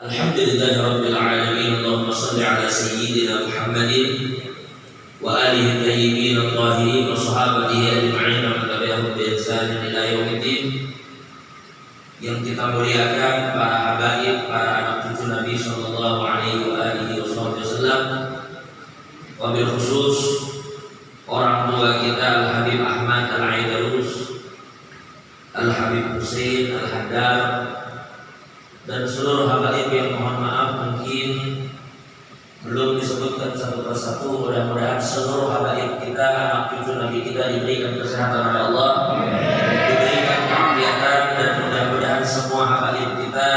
Alhamdulillahirabbil alamin. Allahumma shalli ala sayyidina Muhammadin wa alihi thayyibin at-tahirin wa sahabatihi ajma'in wa man tabi'ahum bi ihsan ila yaumiddin. Yang kita muliakan para habaib, para anak cucu Nabi sallallahu alaihi wa alihi wasallam, wabil khusus orang tua kita Al-Habib Ahmad Al-Aidarus, Al-Habib Hussein Al-Haddar, dan seluruh habaib yang mohon maaf mungkin belum disebutkan satu persatu. Mudah-mudahan seluruh habaib kita, anak cucu Nabi kita diberikan kesehatan oleh Allah, diberikan keafiatan, dan mudah-mudahan semua habaib kita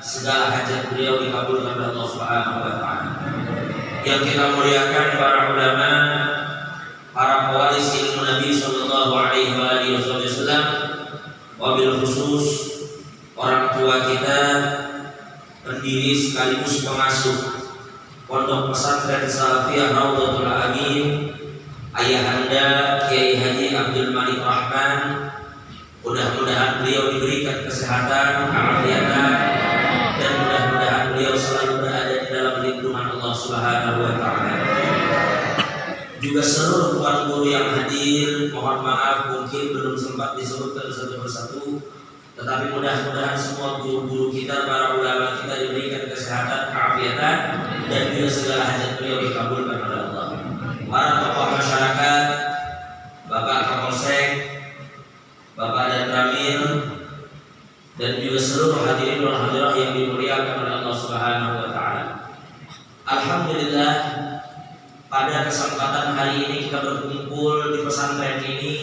segala hajat beliau dikabulkan oleh Allah Subhanahu wa taala. Yang kita muliakan para ulama, para pewaris ilmu Nabi sallallahu alaihi wasallam, wabil khusus orang tua kita, pendiri sekaligus pengasuh Pondok Pesantren Salafiyah Raudhatul Amin, Ayahanda Kiai Haji Abdul Malik Rahman. Mudah-mudahan beliau diberikan kesehatan, keafiatan, dan mudah-mudahan beliau selalu berada di dalam lindungan Allah Subhanahu wa taala. Juga seluruh tuan guru yang hadir, mohon maaf mungkin belum sempat disebutkan satu persatu, tetapi mudah-mudahan semua guru-guru kita, para ulama kita diberikan kesehatan, keafiatan, dan juga segala hajat beliau dikabulkan oleh Allah. Para tokoh masyarakat, Bapak Kapolsek, Bapak dan Ramil, dan juga seluruh hadirin dan hadirat yang dimuliakan oleh Allah Subhanahu wa taala. Alhamdulillah, pada kesempatan hari ini kita berkumpul di pesantren ini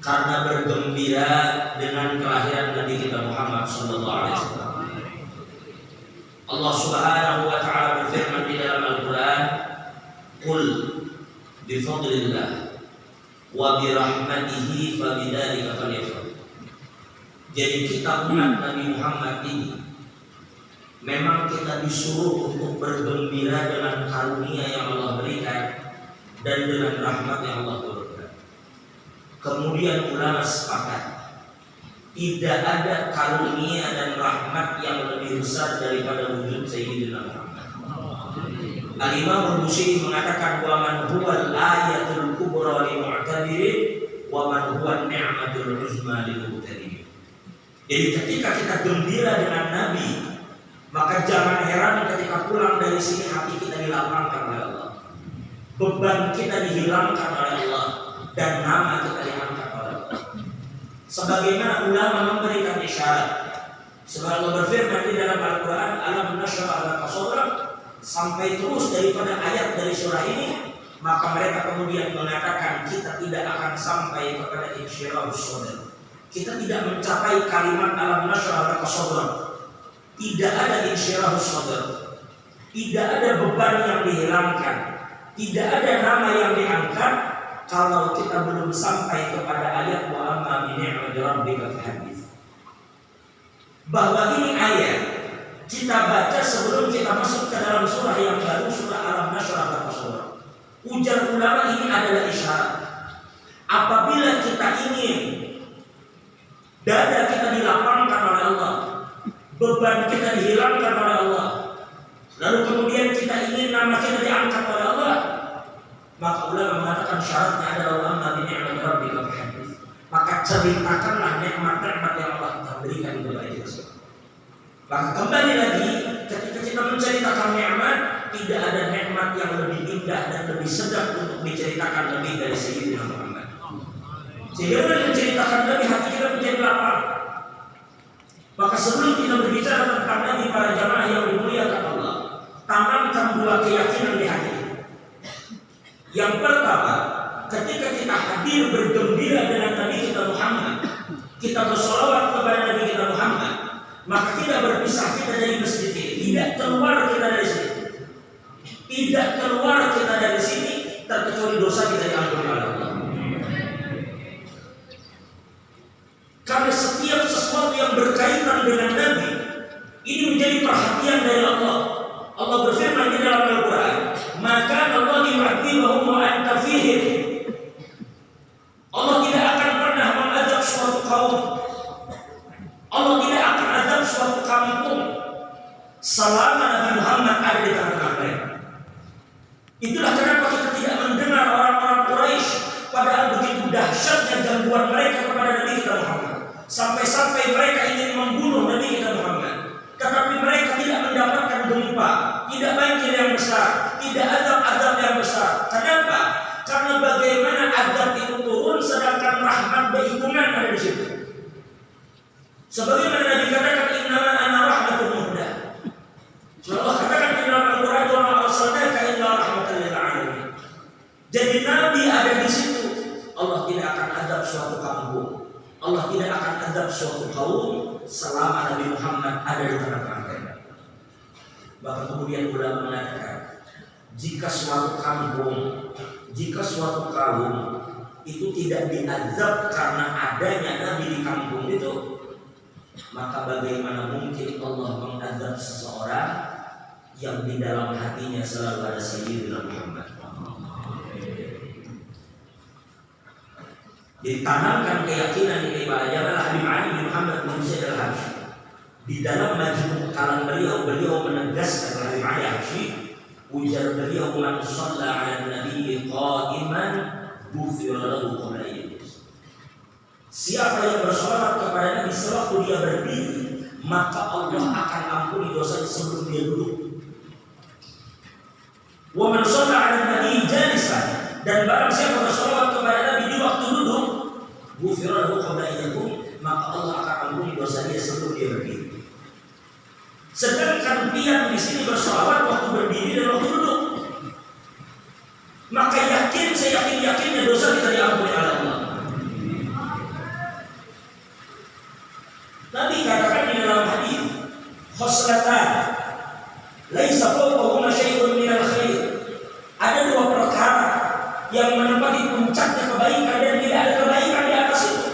karena bergembira dengan kelahiran Nabi kita Muhammad sallallahu alaihi wasallam. Allah Subhanahu wa taala berfirman di dalam Al-Qur'an, "Qul bi fadlillah wa bi rahmatihi fa bidzalika falyafrahu." Jadi kita umat Nabi Muhammad ini memang kita disuruh untuk bergembira dengan karunia yang Allah berikan dan dengan rahmat yang Allah turunkan. Kemudian ulama sepakat, tidak ada karunia dan rahmat yang lebih besar daripada wujud Sayyidina Muhammad. Al-Imam Al-Busiri mengatakan, wa man huwa al-ayatul kubra lil mu'tabirin wa man huwa ni'matul uzma lil mu'tadirin. Jadi ketika kita gembira dengan Nabi, maka jangan heran ketika pulang dari sini hati kita dilapangkan oleh Allah, beban kita dihilangkan oleh Allah, dan nama kita diangkat oleh Allah. Sebagaimana ulama memberikan isyarat, sebab Allah berfirman di dalam Al-Quran, alam nashrah laka sadrak, sampai terus daripada ayat dari surah ini, maka mereka kemudian mengatakan kita tidak akan sampai kepada insyirahus sadr. Kita tidak mencapai kalimat alam nashrah laka sadrak. Tidak ada insyirahus sadr, tidak ada beban yang dihilangkan, tidak ada nama yang diangkat, kalau kita belum sampai kepada ayat wa amma bi ni'mati rabbika fahaddits. Bahwa ini ayat kita baca sebelum kita masuk ke dalam surah yang baru, surah Alam Nashrah laka sadrak. Ujar ulama, ini adalah isyarat apabila kita ingin dada kita dilapangkan oleh Allah, beban kita dihilangkan oleh Allah, lalu kemudian kita ingin nama kita diangkat oleh Allah, maka ulama mengatakan syaratnya adalah amma bi ni'mati rabbika fahaddits. Maka ceritakanlah nikmat-nikmat yang Allah telah berikan kepada kita. Maka kembali lagi, ketika kita menceritakan nikmat, tidak ada nikmat yang lebih indah dan lebih sedap untuk diceritakan lebih dari Sayyidina Muhammad. Sehingga dengan menceritakan Nabi, hati kita menjadi lapang. Maka sebelum kita berbicara tentang Nabi, para jamaah yang dimuliakan Allah, tanamkan dua keyakinan di hati. Yang pertama, ketika kita hadir bergembira dengan Nabi kita Muhammad, kita bersolawat kepada Nabi kita Muhammad, maka tidak berpisah kita dari masjid ini, tidak keluar kita dari sini, tidak keluar kita dari sini terkecuali dosa kita diampuni oleh Allah. Karena setiap sesuatu yang berkaitan dengan Nabi ini menjadi perhatian dari Allah. Allah berfirman di dalam Al-Quran, maka Allah yu'adzibahum wa anta fihim. Allah tidak akan pernah mengadab suatu kaum, Allah tidak akan adab suatu kampung selama Nabi Muhammad ada di tengah-tengah mereka. Itulah kenapa kita tidak mendengar orang-orang Quraisy padahal begitu dahsyatnya gangguan mereka kepada Nabi kita Muhammad, sampai-sampai mereka ingin membunuh Nabi kita Muhammad. Tetapi mereka tidak mendapatkan gempa, tidak banjir yang besar, tidak azab-azab yang besar. Kenapa? Karena bagaimana azab itu turun sedangkan rahmat berhitungan ada di situ. Sebagaimana Nabi katakan, innama ana rahmatun muhda. Allah katakan di dalam Al-Quran, wa ma arsalnaka illa rahmatan lil alamin. Jadi Nabi ada di situ. Allah tidak akan azab suatu kampung, Allah tidak akan azab suatu kaum selama Nabi Muhammad ada di tengah-tengah mereka. Bahkan kemudian ulama mengatakan, jika suatu kampung, jika suatu kaum itu tidak diazab karena adanya Nabi di kampung itu, maka bagaimana mungkin Allah mengazab seseorang yang di dalam hatinya selalu ada Sayyidina Muhammad. Ditanamkan keyakinan ini pada Habib Ali bin Muhammad bin Zaid al-Habsyi. Di dalam majmu' kalam beliau menegaskan Habib Ali al-Habsyi, ujar beliau, man shalla 'ala an-nabi qa'iman ghufira lahu qabla yajlis. Siapa yang bersolat kepada Nabi sewaktu dia berdiri, maka Allah akan ampuni dosanya sebelum dia duduk. Wa man shalla 'ala an-nabi jalisan, dan barang siapa bersolat kepada Nabi di waktu duduk, ghufira lahu qabla yajlis, maka Allah akan ampuni dosanya sebelum dia berdiri. Sedangkan dia di sini bersolawat waktu berdiri dan waktu duduk, maka yakinnya dosa kita diampuni oleh Allah. Nabi katakan di dalam hadis, khoslatan laisa fawqahuma syai'un minal khair. Ada dua perkara yang menempati puncaknya kebaikan dan tidak ada kebaikan di atas itu.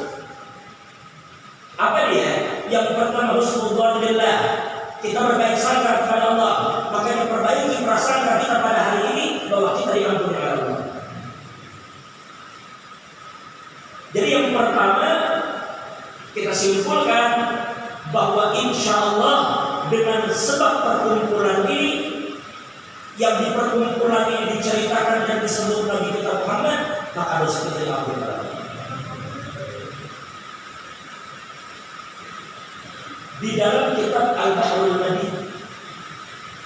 Apa dia? Yang pertama, husnudzon billah. Kita berbaik sangka kepada Allah, makanya perbaiki prasangka kita pada hari ini bahwa kita diampuni oleh Allah. Jadi yang pertama, kita simpulkan bahwa insya Allah dengan sebab perkumpulan ini, yang di perkumpulan ini diceritakan dan disebut Nabi kita Muhammad, maka dosa kita diampuni oleh Allah. Di dalam kitab Al-Bahrul Nabi,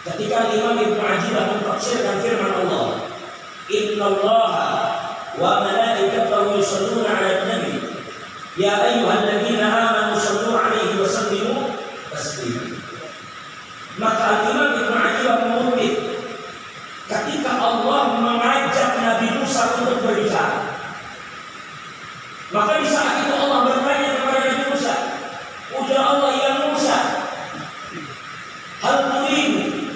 ketika Imam Ibnu Ajibah mentafsirkan firman Allah, innallaha wa malaikatahu yusholluna 'alan nabi ya ayyuhalladzina amanu shollu 'alaihi wa sallimu taslima. Maka Imam Ibnu Ajibah mengutip, ketika Allah mengajak Nabi Musa untuk berbicara, maka di saat itu Allah bertanya kepada Nabi Musa, ujar Allah, ya Musa, hal turidu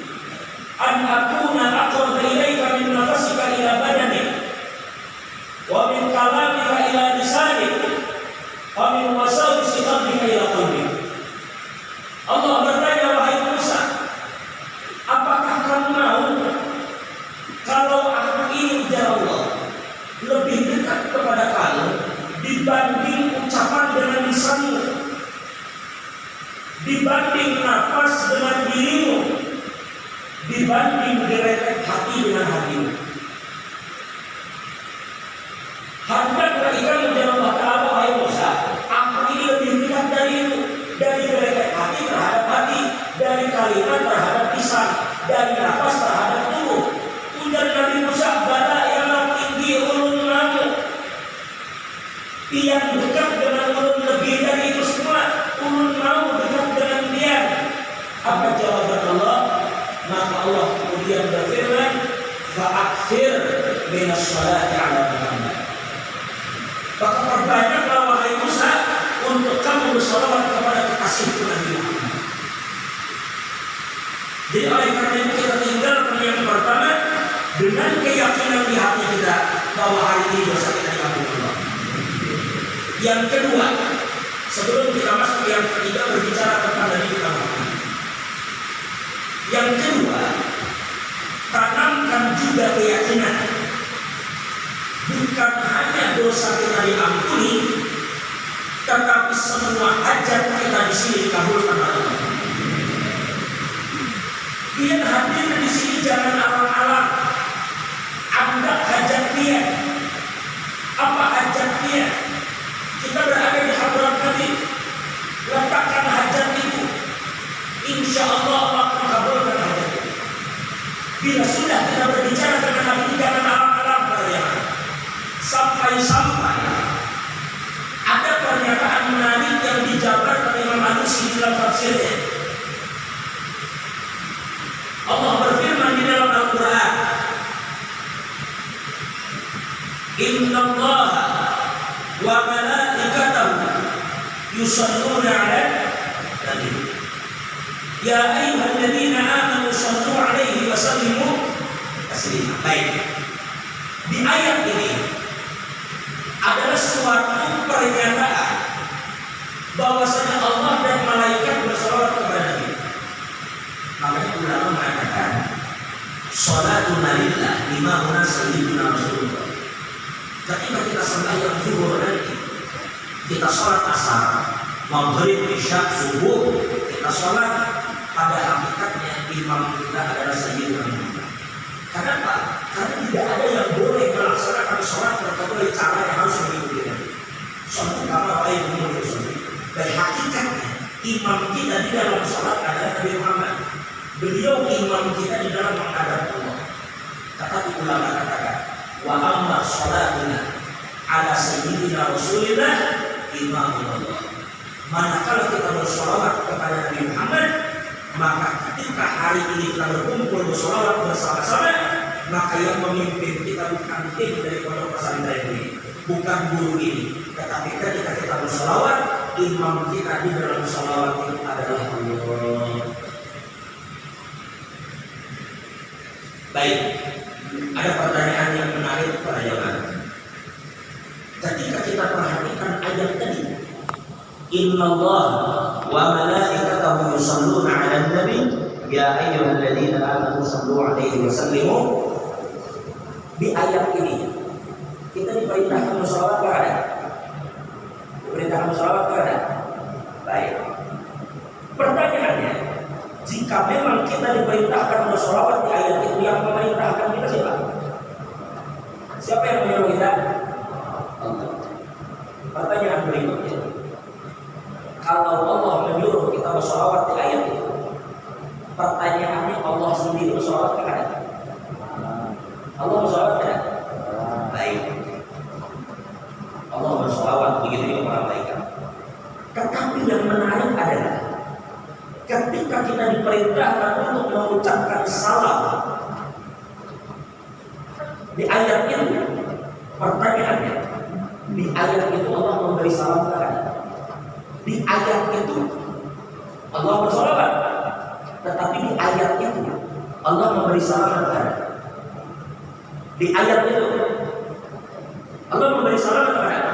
an akuna aqrab ilaika min nafsika ila badanik wa min kalamika ila lisanik wa min wasawisi qalbika ila qalbik. Allah bertanya, wahai Musa, apakah kamu mau kalau aku ini, ujar Allah, lebih dekat kepada kamu dibanding ucapan dengan lisanmu, dibanding nafas dengan dirimu, dibanding geretek hati dengan hatimu. Hendaklah kamu jangan berkata, wahai Musa, aku ini lebih dekat darimu, dari geretek hati terhadap hati, dari kalimat terhadap lisan, dari nafas terhadap tubuh. Ujar Nabi Musa, bala yang tinggi ulun lamu, yang dekat dengan ulun lebih dari itu semua, ulun mau dekat dengan dia. Apa jawaban Allah? Maka Allah kemudian berfirman, fa'akfir minas sholati 'ala Muhammad. Maka perbanyaklah wahai Musa untuk kamu bersolawat kepada kekasihku Nabi Muhammad. Jadi oleh karena itu kita tinggalkan yang pertama dengan keyakinan di hati kita bahwa hari ini dosa kita diampuni Allah. Yang kedua, sebelum kita masuk yang ketiga berbicara tentang Nabi kita Muhammad. Yang kedua, tanamkan juga keyakinan bukan hanya dosa kita diampuni, tetapi semua hajat kita di sini dikabulkan oleh Allah. Dia hadir di sini jangan alang-alang. Anda hajat dia. Apa hajat dia? Kita berada di hadirat Nabi. Letakkan hajat itu. Insya Allah Allah akan kabulkan hajat itu. Bila sudah kita berbicara dengan Nabi, jangan alang-alang ya. Sampai-sampai ada pernyataan menarik yang dijabarkan oleh Imam Alusi dalam tafsirnya. Allah berfirman di dalam Al-Quran, Inna Allah wa malaikatahu yusalluna 'alan nabi. Ya ayyuhalladzina amanu sallu 'alaihi wa sallimu taslima. Baik. Di ayat ini adalah suatu pernyataan bahwasanya Allah dan malaikat bersolawat kepada Nabi. Makanya ulama mengatakan sholatuna lillah imamuna sayyiduna Rasulullah. Ketika kita sembahyang zuhur nanti, kita sholat asar, maghrib, isya, subuh, kita sholat, pada hakikatnya imam kita adalah sayyiduna Muhammad. Kenapa? Karena tidak ada yang boleh melaksanakan sholat kecuali cara yang harus mengikuti Nabi. Sholat kama baik menurut Nabi. Dan hakikatnya imam kita di dalam sholat adalah Nabi Muhammad. Beliau imam kita di dalam menghadap Allah. Tetapi ulama katakan, wa amma sholatuna ala sayyidina Rasulillah imamullah. Manakala kita bersolawat kepada Nabi Muhammad, maka ketika hari ini kita berkumpul bersolawat bersama-sama, maka yang memimpin kita bukan tim dari pondok pesantren ini, bukan guru ini, tetapi ketika kita bersolawat, imam kita di dalam solawat itu adalah Allah. Baik, ada pertanyaan yang menarik pada jamaah. Ketika kita perhatikan ayat tadi, Inna Allah wa malaikatahu yusalluna 'alan nabi ya ayyuhalladzina amanu sallu 'alaihi wa sallimu. Di ayat ini kita diperintahkan bersolawat kepada. Diperintahkan bersolawat kepada. Baik. Pertanyaannya, jika memang kita diperintahkan bersolawat di ayat itu, yang memerintahkan kita siapa? Siapa yang menyuruh kita? Allah. Pertanyaan berikutnya, kalau Allah menyuruh kita bersolawat di ayat itu, pertanyaannya Allah sendiri bersolawat kepada? Allah bersolawat kepada? Baik. Allah bersolawat, begitu juga para malaikat. Tetapi yang menarik adalah ketika kita diperintahkan untuk mengucapkan salam di ayat itu, pertanyaannya, di ayat itu Allah memberi salam kepada? Di ayat itu Allah bersolawat, tetapi di ayat itu Allah memberi salam kepada? Di ayat itu Allah memberi salam kepada?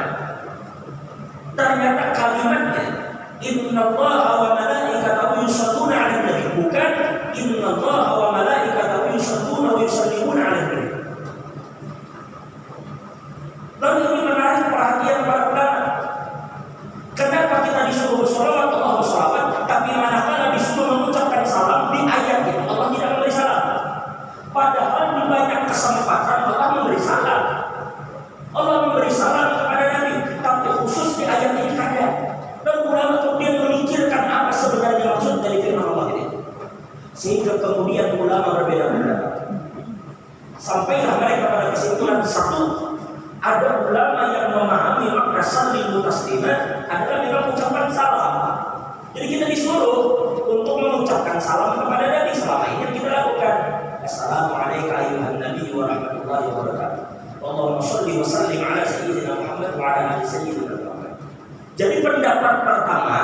Ternyata kalimatnya Innallaha wa malaikatahu yusalluna 'alan nabi, bukan Innallaha wa malaikatahu yusalluna wa yusallimuna 'alan nabi. Lalu ini menarik perhatian para ulama. Kenapa kita disuruh bersolawat, Allah bersolawat, tapi manakala disuruh mengucapkan salam di ayat itu Allah tidak memberi salam. Padahal di banyak kesempatan Allah memberi salam. Allah memberi salam kepada Nabi, tapi khusus di ayat ini saja. Dan ulama kemudian memikirkan apa sebenarnya maksud dari firman Allah ini, sehingga kemudian ulama berbeda-beda. Sampailah mereka pada kesimpulan satu, ada ulama yang memahami makna sallimu taslima adalah memang ucapan salam. Jadi kita disuruh untuk mengucapkan salam kepada Nabi. Selama ini yang kita lakukan, Assalamualaikum ayuhan Nabi wa rahmatullahi wa barakatuh. Allahumma sholli wa sallim ala sayyidina Muhammad wa ala ali sayyidina Muhammad. Jadi pendapat pertama,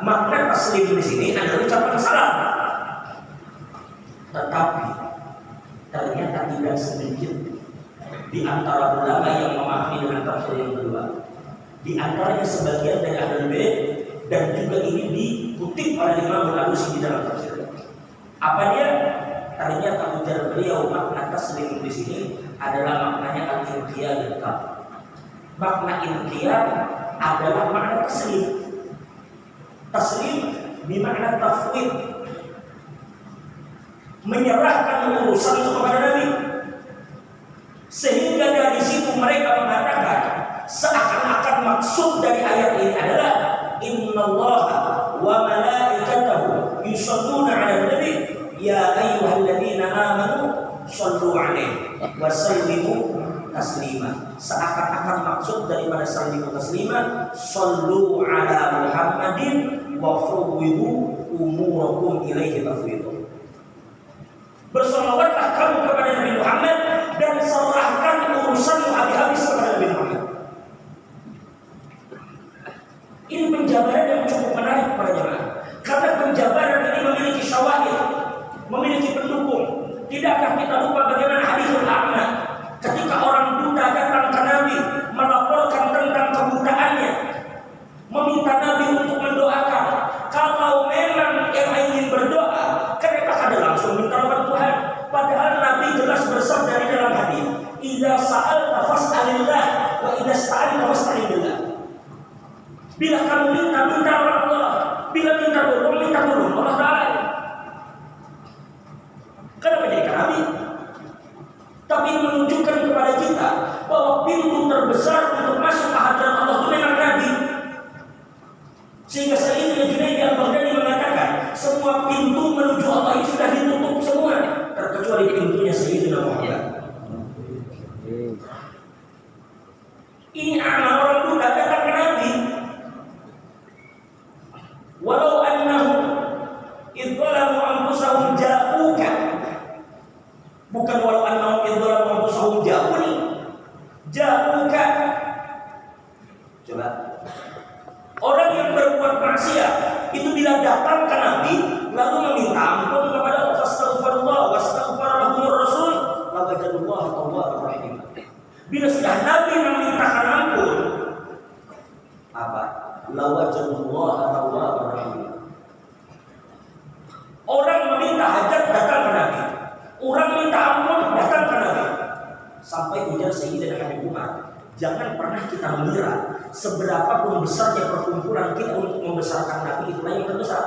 makna taslim di sini adalah ucapan salam. Tetapi ternyata tidak sedikit di antara ulama yang memahami dengan tafsir yang kedua. Di antaranya sebagian dari Ahlul Bait, dan juga ini dikutip oleh Imam Al-Alusi di dalam tafsir. Apa dia? Ternyata ujar beliau makna taslim di sini adalah maknanya al-inqiyad. Makna inqiyad adalah makna taslim. Taslim bermakna tafwid. menyerahkan urusan kepada Nabi. Sehingga dari situ mereka mengatakan seakan-akan maksud dari ayat ini adalah innallaha wa malaikatahu yusholluna 'alan nabi ya ayyuhalladzina amanu shollu 'alaihi wa sallimu taslima. Seakan-akan maksud daripada sallimu taslima shollu 'ala Muhammadin wa fawwidu umurakum ilaihi tafwidha. Bersolawatlah kamu kepada Nabi Muhammad dan serahkan urusanmu habis-habis kepada Nabi Muhammad. Ini penjabaran yang cukup menarik para jemaah. Karena penjabaran ini memiliki syawahid, memiliki pendukung. Tidakkah kita lupa bagaimana hadisul a'ma ketika orang buta datang ke Nabi melaporkan tentang kebutaannya, meminta Nabi untuk mendoakan. Kalau memang yang ingin berdoa, kenapa kada langsung minta rahmat Tuhan? Padahal Nabi jelas bersabda di dalam hadis, "Idza sa'alta fas'alillah wa idza sta'anta fasta'in billah." Bila kamu minta rahmat Allah, bila minta tolong Allah Ta'ala. Kenapa jadi Nabi? Tapi menunjukkan kepada kita bahwa pintu terbesar untuk masuk ke hadirat Allah itu memang Nabi. Sehingga Sayyidina Junaid al-Baghdadi mengatakan semua pintu menuju Allah itu sudah ditutup semua, terkecuali pintunya Sayyidina Muhammad. Ini amal orang buta datang ke Nabi. Walau annahum idzalamu anfusahum ja'uka. Bukan walau annahum idzalamu anfusahum ja'uni. Ja'uka. Coba. Orang yang berbuat maksiat itu bila datang ke Nabi lalu meminta ampun kepada Allah, astaghfirullah wastaghfar lahumur rasul lawajadullaha tawwabur rahim. Bila sudah Nabi memintakan ampun, apa? Lawajadullaha tawwabur rahim. Orang meminta hajat datang ke Nabi. Orang minta ampun datang ke Nabi. Sampai ujar Sayyidina Habib Umar, jangan pernah kita mengira seberapa pun besarnya perkumpulan kita untuk membesarkan Nabi itulah yang terbesar.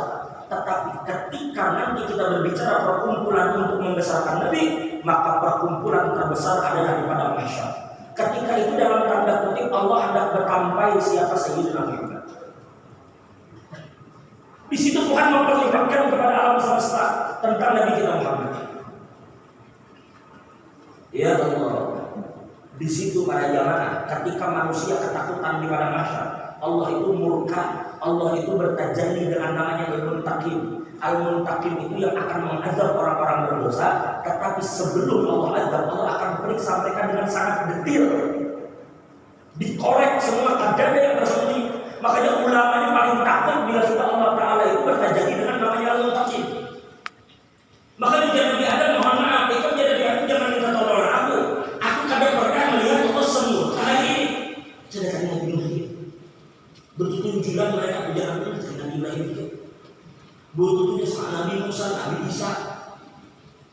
Tetapi ketika nanti kita berbicara perkumpulan untuk membesarkan Nabi, maka perkumpulan terbesar adalah pada mahsyar. Ketika itu dalam tanda kutip Allah hendak berkampai siapa Sayyidina Muhammad. Di situ Tuhan memperlihatkan kepada alam semesta tentang Nabi kita Muhammad. Ya Allah. Di situ para jamaah, ketika manusia ketakutan di pada mahsyar, Allah itu murka, Allah itu bertajalli dengan namanya Al-Muntaqim. Al-Muntaqim itu yang akan mengazab orang-orang berdosa, tetapi sebelum Allah azab, Allah akan sampaikan dengan sangat detail, dikorek semua kadang yang tersembunyi. Makanya ulama ini paling takut bila sudah Allah Ta'ala itu bertajalli dengan namanya Al-Muntaqim. Makanya jangan Adam, mohon maaf, itu jadi aku jangan minta tolong aku kadang pernah melihat Allah semua hari ini. Sedangkan Nabi Ibrahim bertujuan mereka berjalan dengan Nabi Ibrahim itu. Bertujuan sama Nabi Musa, Nabi Isa.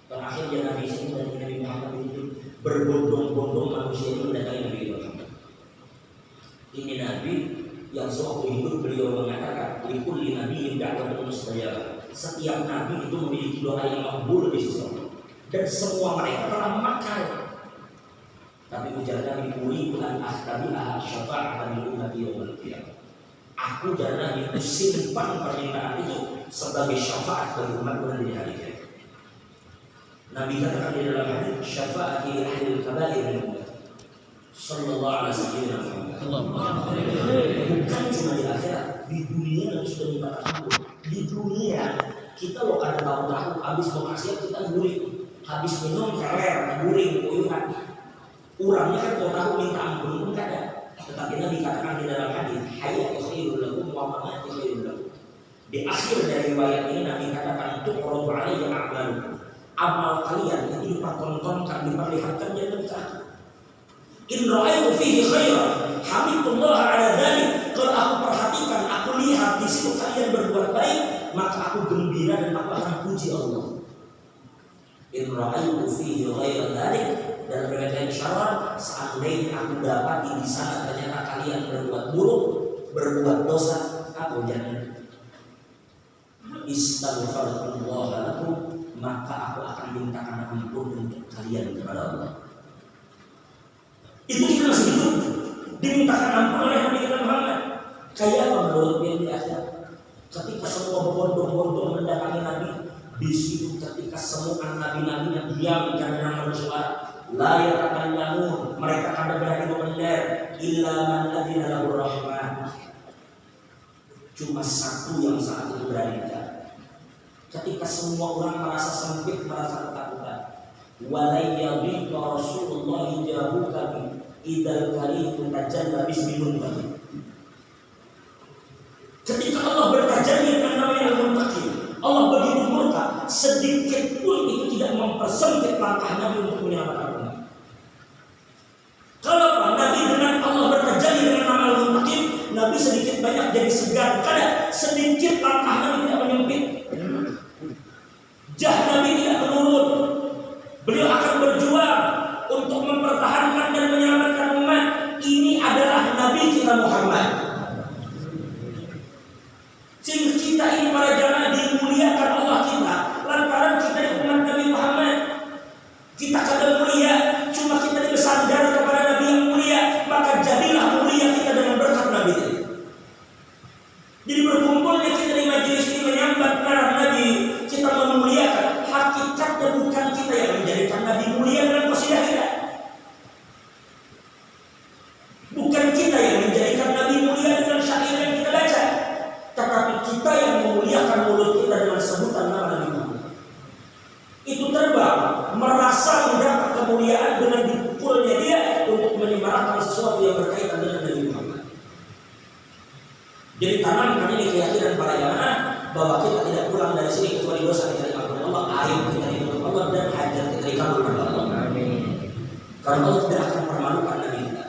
Dan akhirnya Nabi Isa dan Nabi Muhammad itu berbondong-bondong manusia itu mendatangi Nabi Ibrahim. Ini Nabi yang sewaktu hidup beliau mengatakan, "Likulli nabiyyin da'watun mustajabah." Setiap nabi itu memiliki doa yang makbul di sisi Allah. Dan semua mereka telah memakai. Tapi ujar Nabi, "Uridu an ahtabi'aha syafa'atan li ummati yaumil qiyamah." Aku dan Nabi itu simpan permintaan itu sebagai syafaat bagi umat di hari kiamat. Nabi katakan di dalam hadis, "Syafa'ati li ahli al-kaba'ir min ummati." Sallallahu alaihi wasallam. Bukan cuma di akhirat, di dunia dan sudah minta ampun. Di dunia kita loh kadang tahu habis bermaksiat kita guring, habis minum keler, guring, koyuhan. Urangnya kan kau tahu minta ampun pun kada. Tetapi Nabi katakan di dalam hadis, "Hayatu khairul lakum wa mamati khairul lakum." Di akhir dari riwayat ini Nabi katakan, "Tuqradu alayya a'malukum." Amal kalian itu dipertontonkan, diperlihatkan di dekat. In ra'aytu fihi khairan, hamidullah 'ala dzalik. Kalau aku perhatikan, aku lihat di situ kalian berbuat baik, maka aku gembira dan aku akan puji Allah. In ra'aytu fihi ghairan dzalik, dan riwayat syawal, seandainya aku dapati di sana ternyata kalian berbuat buruk, berbuat dosa, aku jangan istaghfirullah lakum, maka aku akan memintakan ampun untuk kalian kepada Allah. Itu kita masih hidup, dimintakan ampun oleh Nabi kita Muhammad. Kayak apa menurut dia di akhir? Ketika semua berbondong-bondong mendatangi Nabi, di situ ketika semua nabi-nabi yang diam karena bersuara, la yatakallamun, mereka kada berani membenar, illa man adzina lahu rahman. Cuma satu yang saat itu berani. Ketika semua orang merasa sempit, merasa ketakutan, walayyadhiqa Rasulullah jahuka idzal karim tajalla bismillahir rahmanir. Ketika Allah bertajalli dengan namanya Al-Muntaqim, Allah begitu murka, sedikit pun itu tidak mempersempit langkah Nabi untuk menyelamatkan umat. Kalau Nabi dengan Allah bertajalli dengan nama Al-Muntaqim, Nabi sedikit banyak jadi segar, karena sedikit langkah Nabi tidak menyempit. Jah Nabi tidak menurun. Beliau akan berjuang untuk mempertahankan dan menyelamatkan umat. Ini adalah Nabi kita Muhammad. Sehingga kita ini para jamaah dimuliakan Allah kita lantaran kita di umat Nabi Muhammad. Kita kada mulia, cuma kita bersandar kepada Nabi yang mulia, maka jadilah mulia kita dengan berkat Nabi. Jadi berkumpulnya kita di majelis ini menyambat para Nabi, kita memuliakan. Hakikatnya bukan kita yang menjadikan Nabi mulia dengan qasidah kita. Bukan kita yang menjadikan Nabi mulia dengan syair yang kita baca, tetapi kita yang memuliakan mulut kita dengan sebutan nama Nabi Muhammad. Itu terbang, merasa mendapat kemuliaan dengan dipukulnya dia untuk menyemarakan sesuatu yang berkaitan dengan Nabi Muhammad. Jadi tanamkan ini keyakinan para jamaah bahwa kita tidak pulang dari sini kecuali dosa kita dikabulkan Allah, aib kita dikabulkan Allah, dan hajat kita dikabulkan Allah. Amin. Karena Allah tidak akan permalukan Nabi kita.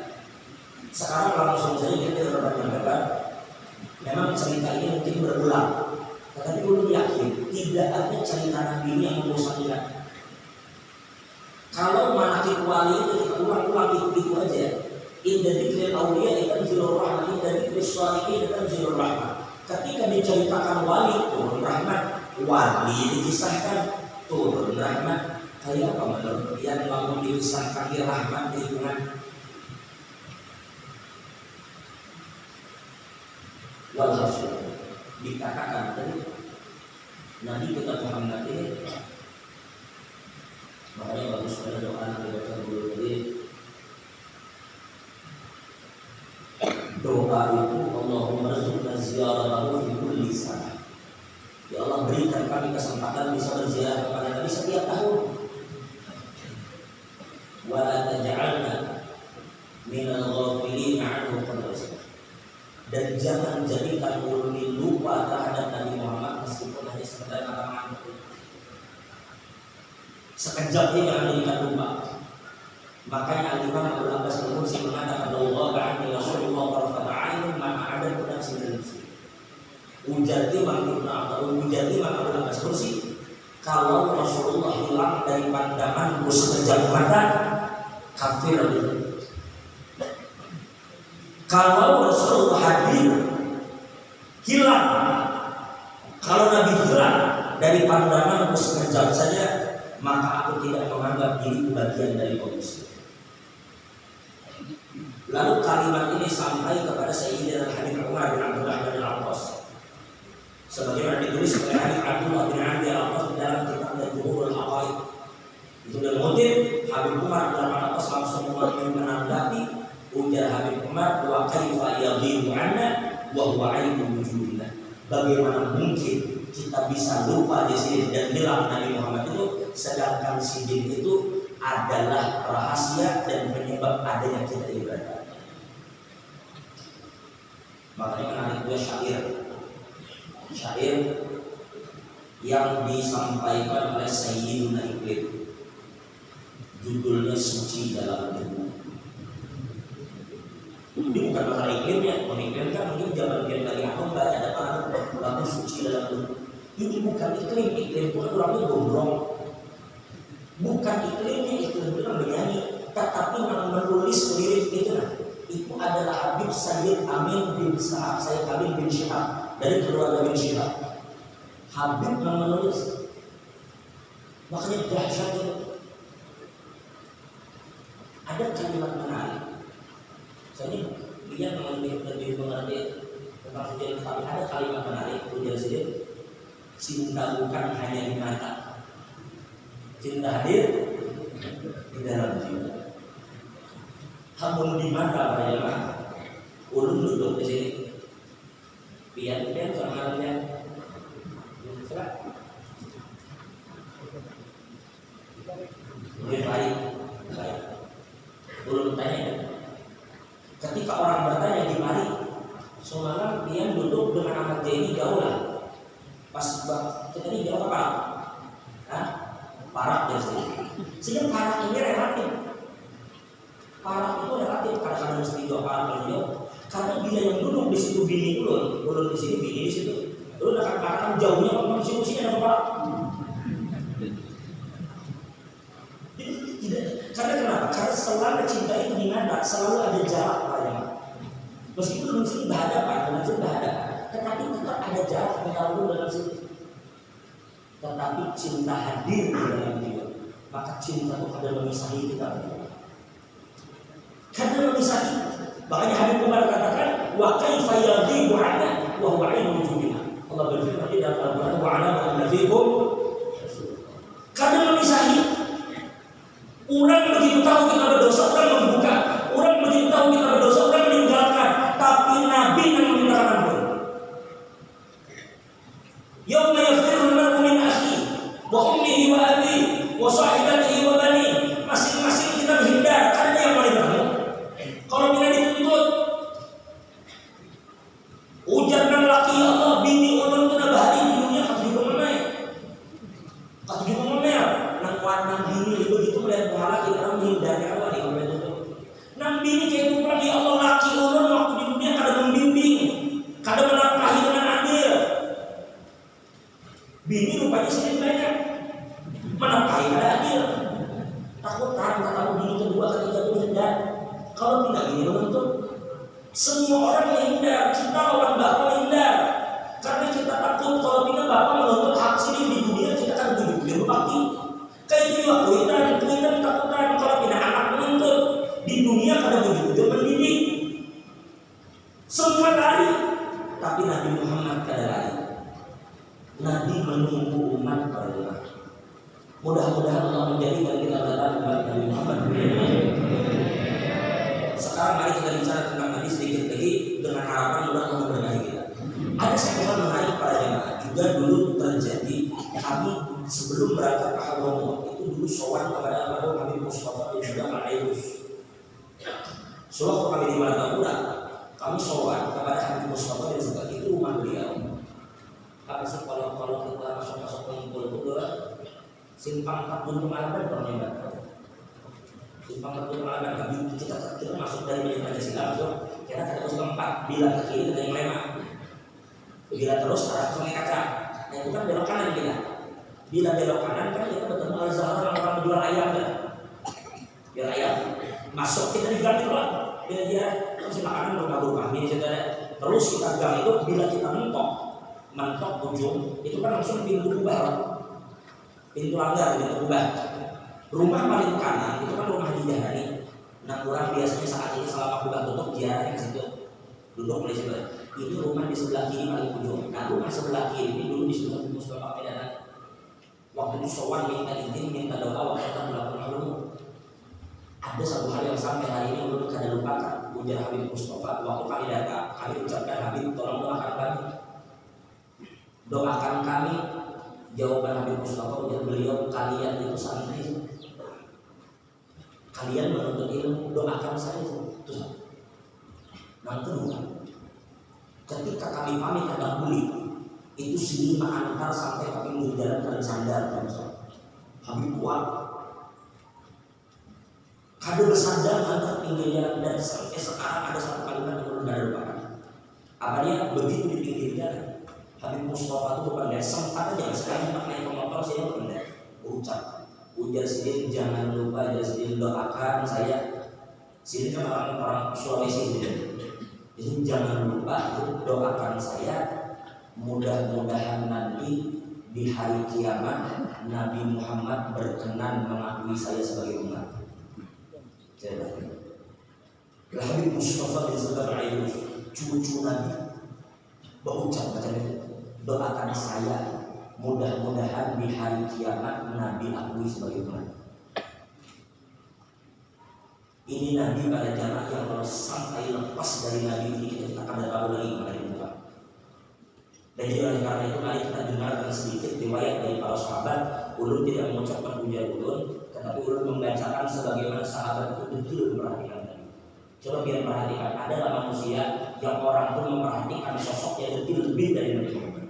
Sekarang langsung saja kita dapat menyampaikan. Memang cerita ini mungkin berulang, tetapi belum yakin tidak ada cerita Nabi ini yang membosankan. Kalau manaqib wali itu kita ulang-ulang itu aja. Inda dzikril awliya tanzilur rahmah, inda dzikris shalihin tanzilur rahmah. Ketika diceritakan wali turun rahmat, wali dikisahkan turun rahmat. Kayak apa menurut yang lalu dikisahkan di rahmat di Tuhan? Walhasil dikatakan tadi Nabi kita Muhammad ini, makanya bagus pada doa Nabi baca dulu tadi. Doa itu Allahumma rzuqna ziyaratahu fi kulli sana. Ya Allah, berikan kami kesempatan bisa berziarah kepada Nabi setiap tahun. Wa la taj'alna minal ghafilin 'anhu qadra. Dan jangan jadikan ulun lupa terhadap Nabi Muhammad meskipun hanya sekedar kata-kata. Sekejap dia jangan jadikan lupa. Makanya Al-Imam Abu Abbas Al-Mursi mengatakan Allah ba'ani Rasulullah tarfata 'ainin ma ada pada sini. Ujati Imam Abu Abbas Al-Mursi, kalau Rasulullah hilang dari pandanganku sekejap mata, kafir itu. Kalau Rasulullah hadir, hilang. Kalau Nabi hilang dari pandanganku sekejap saja, maka aku tidak menganggap diri bagian dari kaum muslim. Lalu kalimat ini sampai kepada Sayyidina Habib Umar bin Abdullah bin Al-Abbas, sebagaimana ditulis oleh Habib Abdullah bin Al-Abbas dalam kitab Jumhurul Aqaid. Itu dan mungkin Habib Umar bin Al-Abbas langsung menanggapi ujar Habib Umar, wa kaifa yaghibu 'anna wa huwa 'ainul wujudillah. Bagaimana mungkin kita bisa lupa di sini dan bilang Nabi Muhammad itu, sedangkan sidin itu adalah rahasia dan penyebab adanya kita ibadah. Makanya menarik dua syair yang disampaikan oleh Sayyiduna Iqlim, judulnya Suci Dalam Debu. Ini bukan masalah iklimnya, iklim kan mungkin zaman dia dari Atom ada lagu Suci Dalam Debu. Ini bukan iklim pun orangnya gondrong. Bukan iklim itu menyanyi, tetapi menulis lirik itu adalah Habib Sayyid Amin bin Sahab, Sayyid Amin bin Syihab dari keluarga bin Syihab. Habib menulis Makanya dahsyat itu. Ada kalimat menarik. Saya lihat lebih mengerti tentang sujian kami. Ada kalimat menarik ujar sini. Cinta bukan hanya di mata, cinta hadir di dalam jiwa. Hamun di mata apa ya Pak? Ulun duduk di sini. Pian sama pian. Coba. Lebih baik. Ulun tanya. Ketika orang bertanya di mari, semalam pian duduk dengan amat ini jauh lah. Pas kita ini jauh apa? Parak ya sih. Sehingga parak ini relatif. Parak itu relatif. Kadang-kadang mesti jauh parak jauh. Karena bila yang duduk di situ bini ulun di sini bini di situ. Ulun akan katakan jauhnya kalau di sini ada parak. Tidak. Karena kenapa? Karena selama cinta itu dimana selalu ada jarak pada. Meskipun di sini berhadapan, dengan sini berhadapan. Tetapi tetap ada jarak antara dalam situ. Tetapi cinta hadir di dalam jiwa, maka cinta itu ada memisahi kita. Karena memisahi. Makanya Habib Umar katakan, wa kaifa yadhibu 'ana wa huwa 'ilmu wujudina. Allah berfirman di dalam Al-Qur'an, wa 'alama anna fiikum. Karena memisahi. Orang begitu tahu kita berdosa, orang membuka. Orang begitu tahu kita berdosa, orang meninggalkan. Tapi Nabi yang memintakan ampun. Yauma yafirru al-mar'u min akhihi wa ummihi wa abihi wa sahibatihi wa banihi. Masing-masing kita menghindar karena dia yang paling tahu. Kalau kita dituntut ujar dan laki Allah bini ulun kena bahari di dunia katujuh pemain. Katujuh pemain. Nang warna bini begitu melihat pahala kita menghindari Allah di kamar itu. Nang bini kayak itu lagi Allah laki ulun waktu di dunia kadang membimbing, kadang menafkahi dengan adil. Bini rupanya sedikit banyak menafkahi pada adil. Takut tahu bini kedua ketiga itu hindar. Kalau tidak ini menuntut semua orang menghindar. Kita lawan bapak menghindar karena kita takut kalau tidak bapak menuntut hak sendiri di dunia kita akan berbakti berbakti. Kayak juga kuitan takutan kalau tidak anak menuntut di dunia kada begitu mendidik. Semua lari, tapi Nabi Muhammad kada lari. Nabi menunggu umat berdoa. Mudah-mudahan Allah menjadikan kita datang umat Nabi Muhammad. Sekarang mari kita bicara tentang Nabi sedikit lagi dengan harapan mudah Allah memberkahi kita. Ada satu hal menarik para jemaah juga dulu terjadi. Kami sebelum berangkat ke Hadramaut itu dulu sowan kepada almarhum Habib Mustafa bin Syudah Al-Airus. Sewaktu kami di Martapura, kami sowan kepada Habib Mustafa bin Syudah itu rumah beliau. Apa sih kalau kita masuk kumpul itu simpang 4 Gunung Alaban pernah simpang 4 Gunung Alaban kami kita masuk dari Medan Pancasila masuk kita ke simpang 4 bila ke kiri dari Lema bila terus arah Sungai Kaca. Nah itu kan belok kanan kita. Bila belok kanan kan kita bertemu Al-Zahra orang menjual ayam kan. Jual ayam masuk kita di gang itu lah. Bila dia masih makanan berubah-ubah ini kita terus kita gang itu bila kita mentok ujung itu kan langsung pintu kubah, pintu langgar pintu kubah. Rumah paling kanan itu kan rumah Jihani. Nah orang biasanya saat ini selama kubah tutup ziarahnya ke situ duduk di situ. Ini rumah di sebelah kiri paling ujung. Nah rumah sebelah kiri ini dulu disebut Mustafa Medan. Waktu itu sowan minta izin minta doa waktu kita melakukan ilmu. Ada satu hal yang sampai hari ini belum kada lupakan. Ujar Habib Mustafa waktu kami datang kami ucapkan Habib tolong doakan kami. Doakan kami. Jawaban Habib Mustafa ujar beliau kalian itu santai. Kalian menuntut ilmu doakan saya itu. Yang kedua, ketika kami pamit ada beli itu selima antar sampai kami berjalan dan sandar kan Habib kuat. Kada bersandar antar pinggir jalan dan sampai sekarang ada satu kalimat yang belum ada lupakan. Apa dia begitu di pinggir jalan Habib Mustafa itu berpendek sempat aja sekarang naik motor saya berpendek ucap ujar sidin jangan lupa ujar sidin doakan saya sini kan orang Sulawesi gitu. Jadi jangan lupa doakan saya mudah-mudahan nanti di hari kiamat Nabi Muhammad berkenan mengakui saya sebagai umat. Habib Mustafa bin Zubair al-Ayyub, cucu Nabi, berucap doakan saya mudah-mudahan di hari kiamat Nabi akui sebagai umat. Ini Nabi pada jamaah yang kalau sampai lepas dari Nabi ini kita akan tahu lagi mengenai Tuhan. Dan jadi oleh karena itu mari kita dengarkan sedikit riwayat dari para sahabat. Ulun tidak mengucapkan puja ulun, tetapi ulun membacakan sebagaimana sahabat itu betul memperhatikan Nabi. Coba biar perhatikan, adalah manusia yang orang pun memperhatikan sosoknya detil lebih dari Nabi Muhammad.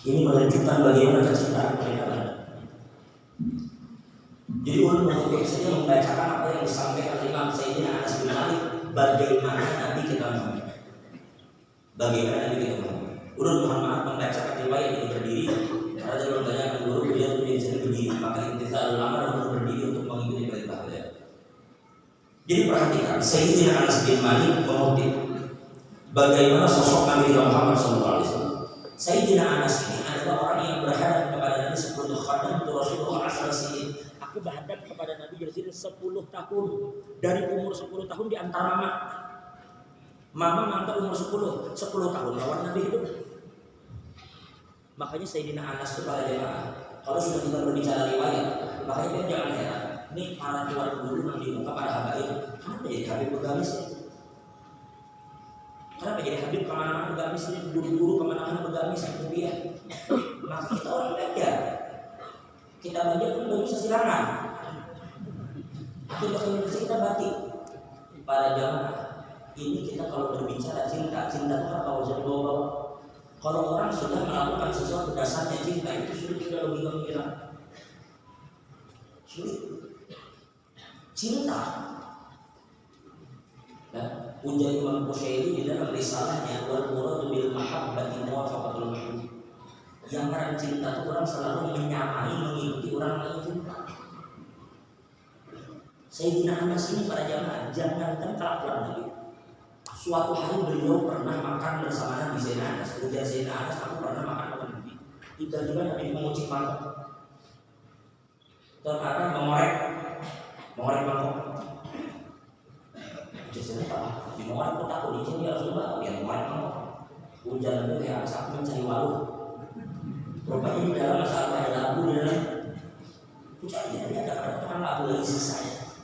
Ini menunjukkan bagaimana kecintaan mereka. Jadi ulun mengutuk saja membacakan apa yang disampaikan oleh Imam Sayyidina Anas bin Malik, bagaimana Nabi kita Muhammad. Bagaimana Nabi kita Muhammad. Ulun mohon maaf membacakan riwayat ini berdiri karena jangan bertanyakan guru beliau tidak berdiri, maka intisal ulama harus berdiri untuk mengikuti perintah beliau. Jadi perhatikan, Sayyidina Anas bin Malik mengutip bagaimana sosok Nabi Muhammad SAW. Sayyidina Anas ini adalah orang yang berhadap kepada Nabi seperti khadam Rasulullah SAW. Aku berhadap kepada Nabi Yazid 10 tahun. Dari umur 10 tahun di antara mama mengantar umur 10 tahun lawan Nabi hidup. Makanya Sayyidina Anas itu para jemaah, kalau sudah kita berbicara riwayat, makanya kita jangan heran. Ini para tuan guru yang dibuka pada habaib, kenapa jadi Habib Begamis? Kenapa jadi Habib kemana-mana Begamis? Guru-guru kemana-mana Begamis kemudian. Maka kita orang belajar. Kita belajar pun belum bisa silangan. Kita batik pada jamaah. Ini kita kalau berbicara cinta itu apa wajar bawa. Kalau orang sudah melakukan sesuatu dasarnya cinta itu sudah logika mengira. Sulit. Cinta. Nah, ujar Imam Qushairi di dalam risalahnya wal muradu bil mahabbati muwafaqatul mahbub. Yang orang cinta itu orang selalu menyamai mengikuti orang lain cinta. Sayyidina Anas ini para jamaah jangankan kelakuan Nabi. Suatu hari beliau pernah makan bersama Nabi Sayyidina Anas. Ujar Sayyidina Anas, aku pernah makan dengan Nabi. Tiba-tiba Nabi mengucik mangkok. Terkadang mengorek mangkok. Jadi apa? Di mengorek kok takut di sini Rasulullah yang mengorek mangkok. Ujar Nabi ya aku mencari warung. Rupanya di dalam masalah ada labu di dalam. Ujarnya dia ada tukang labu lagi selesai.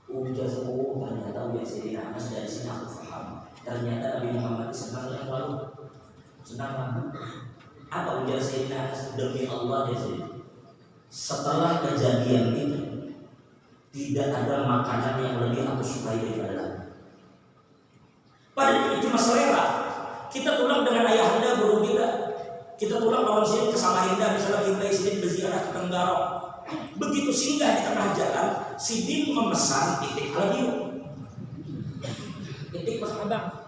Ujar semua ternyata ujar Sayyidina Anas dari sini aku paham. Ternyata Nabi Muhammad senang dengan lalu, senang labu. Apa ujar Sayyidina Anas? Demi Allah ya Sayyidina. Setelah kejadian itu tidak ada makanan yang lebih aku sukai daripada labu. Padahal itu cuma selera. Kita pulang dengan ayahanda guru kita. Kita pulang malam sini ke Samarinda, misalnya kita sini berziarah ke Tenggarong. Begitu singgah di tengah jalan, Sidin memesan itik haladiu. Itik mas abang.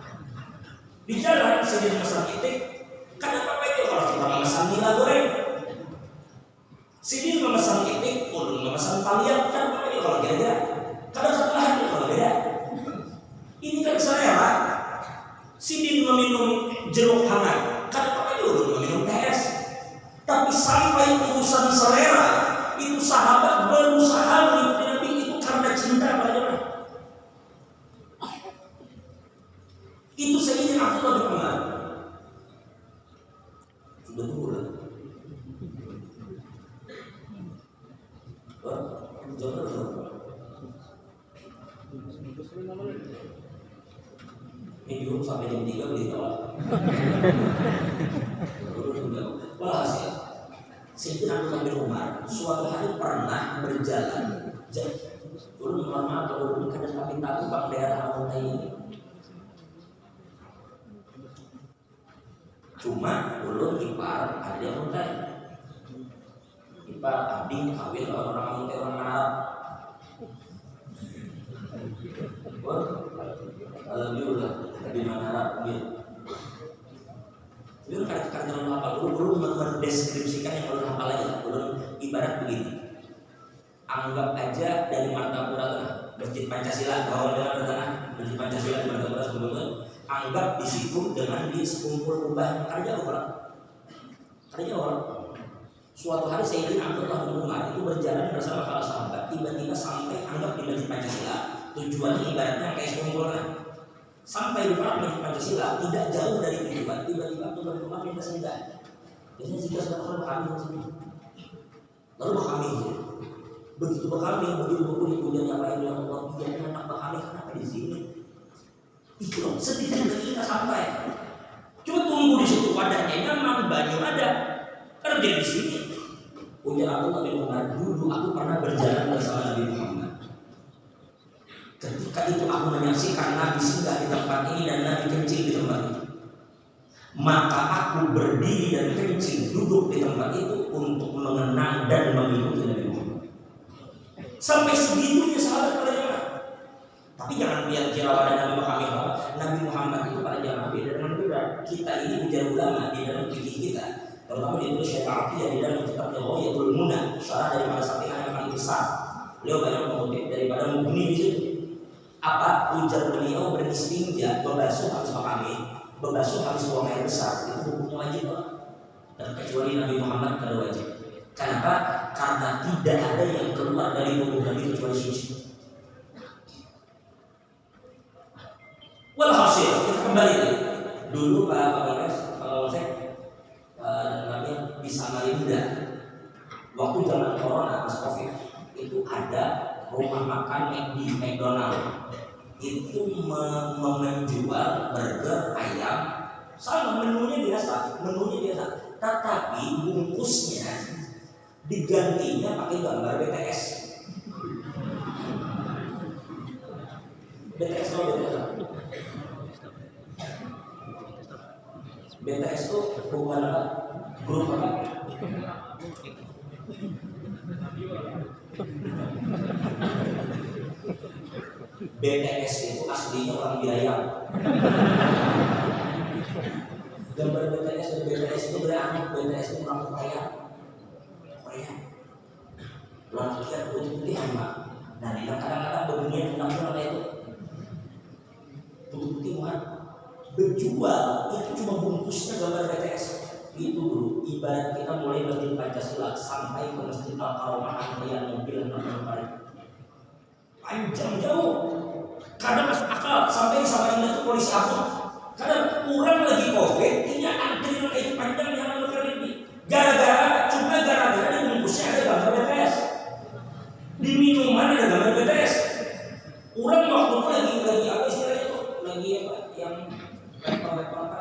Di jalan Sidin memesan itik. Kenapa itu kalau kita memesan nila goreng? Sidin memesan itik, ulun memesan palian. Kenapa itu kalau kira-kira? Kadang satu lahan kalau beda. Ini kan selera. Sidin meminum jeruk hangat. Kenapa itu ulun meminum PS? Tapi sampai urusan selera, itu sahabat berusaha mengikuti Nabi itu karena cinta pada jemaah. Itu Sayyidina Abdullah bin Umar. Sudah bulan. Ini dulu sampai jam 3 beli tolak. Walhasil Sayyidina Abdullah bin Umar suatu hari pernah berjalan. Ulun mohon maaf kalau ulun kadang kami tahu bang daerah Amuntai ini. Cuma ulun ipar ada di Amuntai. Ipar abdi kawin orang Amuntai orang Arab. Alhamdulillah di mana Arab gitu. Itu kata-kata ulun hafal, ulun mendeskripsikan yang ulun hafal aja. Ulun ibarat begini. Anggap aja dari Martapura Masjid Pancasila, bahwa dalam tanah Masjid Pancasila di Martapura sebelumnya. Anggap di situ dengan di sekumpul kubah kerja orang. Ada orang. Suatu hari Sayyidina Abdullah bin Umar itu berjalan bersama para sahabat, tiba-tiba sampai anggap di Masjid Pancasila. Tujuannya ibaratnya kayak sekumpulan. Sampai di Masjid Pancasila tidak jauh dari tujuan, tiba-tiba Abdullah bin Umar minta singgah. Biasanya jika sudah kalau kami lalu kami begitu kami begitu berkulit kemudian yang lain yang Allah biarkan anak kami kenapa di sini? Itu loh, sedikit lagi kita sampai. Cuma tunggu di situ wadahnya nyaman, banyu ada, kerja di sini. Ujar Abdullah bin Umar, dulu aku pernah berjalan bersama Nabi Muhammad. Ketika itu aku menyaksikan Nabi singgah di tempat ini dan Nabi kencing di tempat itu. Maka aku berdiri dan kencing duduk di tempat itu untuk mengenang dan mengikuti Nabi Muhammad. Sampai segitunya sahabat pada jamaah. Tapi jangan biar kira pada Nabi Muhammad itu pada jamaah beda dengan kita. Kita ini ujar ulama di dalam fikih kita. Terutama di Indonesia Syafi'i di dalam kitabnya Ghayatul Munah, syarah daripada Syafi'i yang paling besar. Beliau banyak mengutip daripada Mughni di situ. Apa ujar beliau beristinja, membasuh habis kami, membasuh habis buang air besar itu hukumnya wajib, dan kecuali Nabi Muhammad kalau wajib. Kenapa? Karena tidak ada yang keluar dari tubuh Nabi kecuali suci. Walhasil kita kembali dulu Pak Kapolres, namanya di Samarinda waktu zaman corona pas COVID itu ada rumah makan di McDonald itu menjual burger ayam sama menunya biasa tetapi bungkusnya digantinya pakai gambar BTS. BTS itu bukan apa? Grup apa? BTS itu aslinya orang Biayang. Gambar BTS dan BTS itu beranak, BTS itu orang Korea. Luar biasa putih Pak. Nah, di kadang-kadang beginian tentang itu putih berjual itu cuma bungkusnya gambar BTS. Itu bro, ibarat kita mulai Masjid Pancasila sampai ke Masjid Al-Karamah yang mobil panjang jauh. Kadang masuk akal sampai Samarinda itu polisi apa? Kadang kurang lagi COVID, ini antri kayak panjang yang lalu ini. Gara-gara di bungkusnya ada gambar BTS, di minuman ada gambar BTS. Kurang waktu lagi apa istilahnya itu? Lagi apa? Yang lepas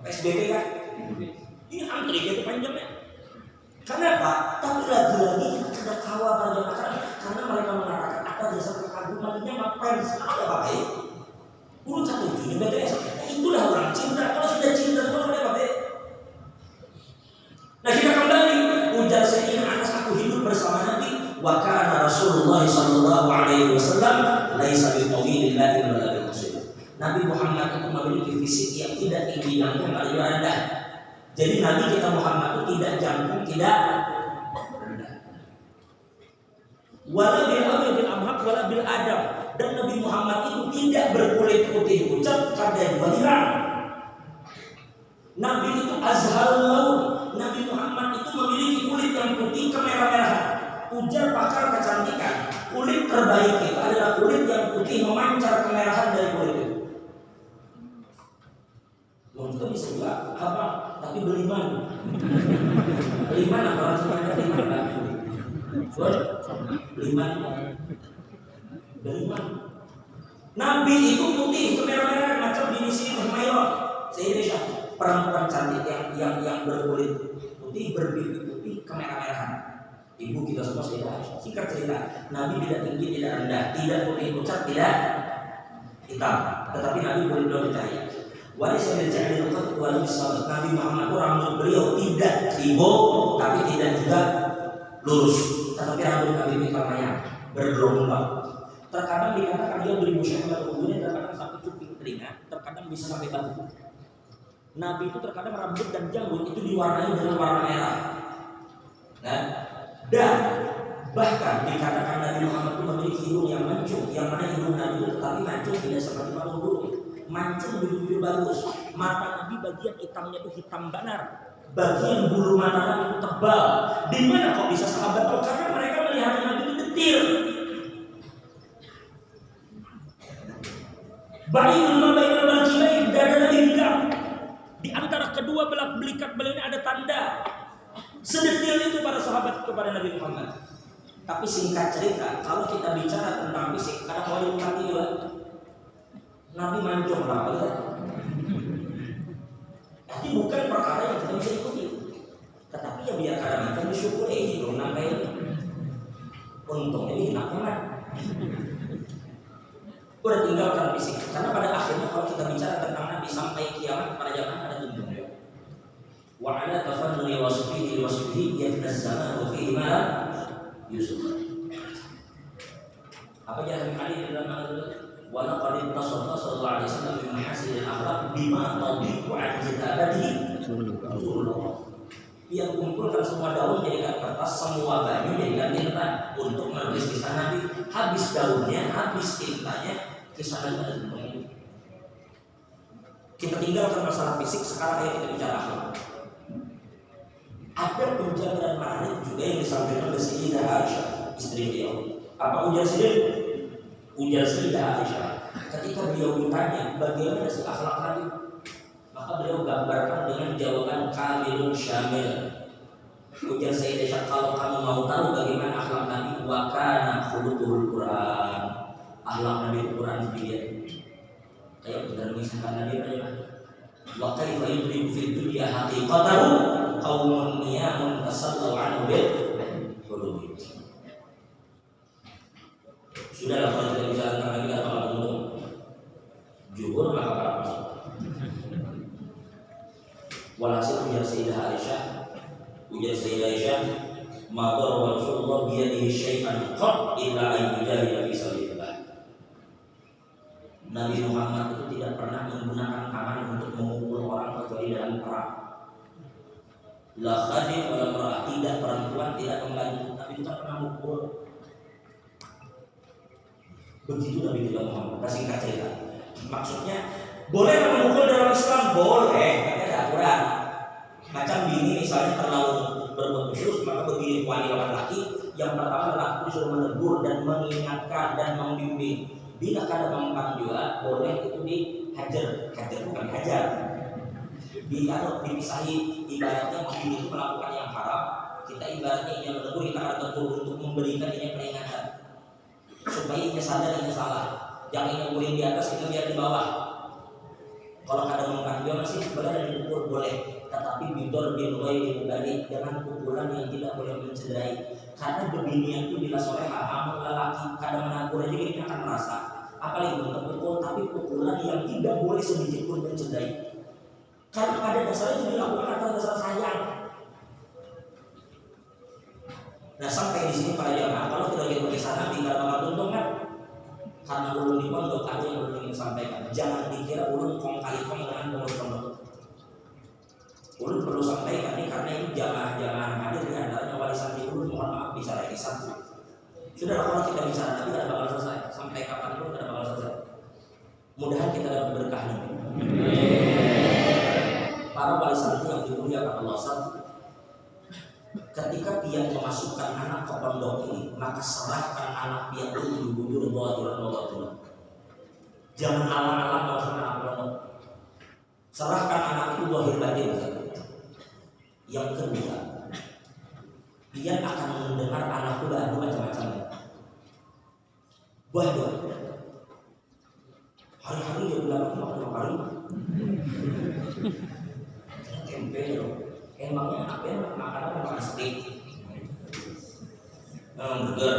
PSBB kan? Ini antri gitu panjangnya. Kenapa? Tapi lagi-lagi kita tidak kawal karena mereka mengatakan apa dasar kekagumannya ngapain ada pakai urut satu juni BTS. Itulah orang cinta. Kalau sudah cinta itu boleh pakai. Nah kita kembali ujar Sayyidina Anas, aku hidup bersama Nabi wa kana Rasulullah sallallahu alaihi wasallam laisa bi tawilil ladhi wala bil qasir. Nabi Muhammad itu memiliki fisik yang tidak tinggi dan tidak rendah. Jadi Nabi kita Muhammad itu tidak jangkung, tidak rendah. Wala bil abil amhaq wala bil adam. Dan Nabi Muhammad itu tidak berkulit putih pucat kadang berhirang. Nabi itu azharul laun. Nabi Muhammad itu memiliki kulit yang putih kemerah-merahan. Ujar pakar kecantikan, kulit terbaik itu adalah kulit yang putih memancar kemerahan dari kulit itu. Kita bisa juga apa? Tapi beriman. Beriman apa orang sebenarnya beriman kan? Beriman. Nabi itu putih kemerah-merahan macam bini sini Humairah. Sayyidah perempuan cantik yang berkulit putih, berbibir putih, kemerah-merahan. Ibu kita semua sudah singkat cerita. Nabi tidak tinggi, tidak rendah, tidak putih pucat, tidak hitam. Tetapi Nabi benar-benar cahaya. Waris dari cahaya itu waris Nabi Muhammad itu rambut beliau tidak ribo, tapi tidak juga lurus. Tetapi rambut Nabi itu kayak bergerombang. Terkadang dikatakan dia bermusyawarah kemudian terkadang sampai cuping telinga, terkadang bisa sampai batu. Nabi itu terkadang rambut dan janggut itu diwarnai dengan warna merah. Nah, dan bahkan dikatakan Nabi Muhammad itu memiliki hidung yang mancung, yang mana hidung Nabi itu tetapi mancung tidak seperti patung burung. Mancung bibir bagus, mata Nabi bagian hitamnya itu hitam banar, bagian bulu mata Nabi itu tebal. Di mana kok bisa sahabat tahu? Karena mereka melihat Nabi itu detil. Bainul mabainal mankibain, dada Nabi hitam. Di antara kedua belah belikat beliau ini ada tanda. Sedetil itu para sahabat kepada Nabi Muhammad. Tapi singkat cerita, kalau kita bicara tentang fisik, kadang mau diulangi juga. Nabi mancung lah, kan? Tapi bukan perkara yang kita bisa ikuti. Tetapi ya biar kadang kita disyukuri ini dong, namanya ini. Untungnya ini enak. Udah tinggalkan fisik. Karena pada akhirnya kalau kita bicara tentang Nabi sampai kiamat pada zaman ada tujuh. Wa ala tafannuni wasfihi yafnaz zaman wa fihi ma Yusuf. Apa yang kali dalam ayat wa laqad tasafa sallallahu alaihi wasallam bi mahasinil akhlaq bima tadiqu an kitabatihi Rasulullah. Dia kumpulkan semua daun jadikan kertas, semua baju jadikan tinta untuk menulis kisah Nabi. Habis daunnya, habis tintanya, kisah Nabi ada di bawah. Kita tinggalkan masalah fisik, sekarang ayo kita bicara akhlak. Ada penjabaran menarik juga yang disampaikan oleh Sayyidah Aisyah, istri beliau. Apa ujar Sayyidah Aisyah? Ketika beliau ditanya bagaimana sih akhlak Nabi, maka beliau gambarkan dengan jawaban kamilun syamil. Ujar Sayyidah Aisyah, kalau kamu mau tahu bagaimana akhlak Nabi, wa kana khuluquhul Quran. Akhlak Nabi Quran sendiri. Kayak benar misalkan Nabi aja. Wa kaifa yudriku fid dunya haqiqatahu qaumun niyamun tasallu anhu bil qulubi. Sudahlah kalau kita bicara tentang Nabi apa untuk juhur maka para masuk. Walhasil ujar Sayyidah Aisyah, ma daraba Rasulullah bi yadihi syai'an qad illa an yujahida fi sabilillah. Nabi Muhammad itu tidak pernah menggunakan tangan untuk memukul orang kecuali dalam perang. La khadim wala mar'ah, tidak perempuan, tidak pembantu, Nabi tidak pernah mukul. Begitu Nabi tidak Muhammad. Singkat cerita, maksudnya boleh memukul dalam Islam, boleh, tapi ada aturan. Macam bini misalnya terlalu berbuat khusus, maka begini wali laki-laki, yang pertama laki disuruh menegur dan mengingatkan dan membimbing. Bila kada mempan juga, boleh itu dihajar bukan dihajar. Dipisahi, ibaratnya begini itu melakukan yang haram. Kita ibaratnya yang menegur, kita akan tegur untuk memberikan ini peringatan supaya ia sadar ini salah. Yang ingin boleh di atas, kita biar di bawah. Kalau kada mempan juga masih boleh ada dipukul, boleh. Tetapi bidor bin ghairi mubali, dengan pukulan yang tidak boleh mencederai. Karena beginian itu bila soleha, amal lelaki kadang menakur aja kita akan merasa, apalagi untuk pukul, tapi pukulan yang tidak boleh sedikit pun mencederai. Karena pada dasarnya itu dilakukan atas dasar sayang. Nah sampai di sini para jamaah, kalau kita lihat kisah Nabi kada bakal tuntung kan? Karena ulun di pondok ada yang ulun ingin sampaikan. Jangan dikira ulun kong kali kong dengan pengurus pondok. Ulun perlu sampaikan ini karena ini jamaah-jamaah hadir di antaranya wali santri ulun, mohon maaf bicara ini satu. Sudah kalau kita bicara Nabi tidak bakal selesai. Sampai kapan pun tidak bakal selesai. Mudahan kita dapat berkah Nabi. Para wali santri yang dimuliakan Allah SWT, ketika pian memasukkan anak ke pondok ini, maka serahkan anak pian itu bujur dhahiran wa batinan. Jangan alang-alang memasukkan anak pondok. Serahkan anak itu dhahir batin. Yang kedua, dia akan mendengar anak itu beradu macam-macam. Bahwa hari-hari dia bilang makan hari. Tempe loh. Emangnya apa yang makanan makan steak? Burger.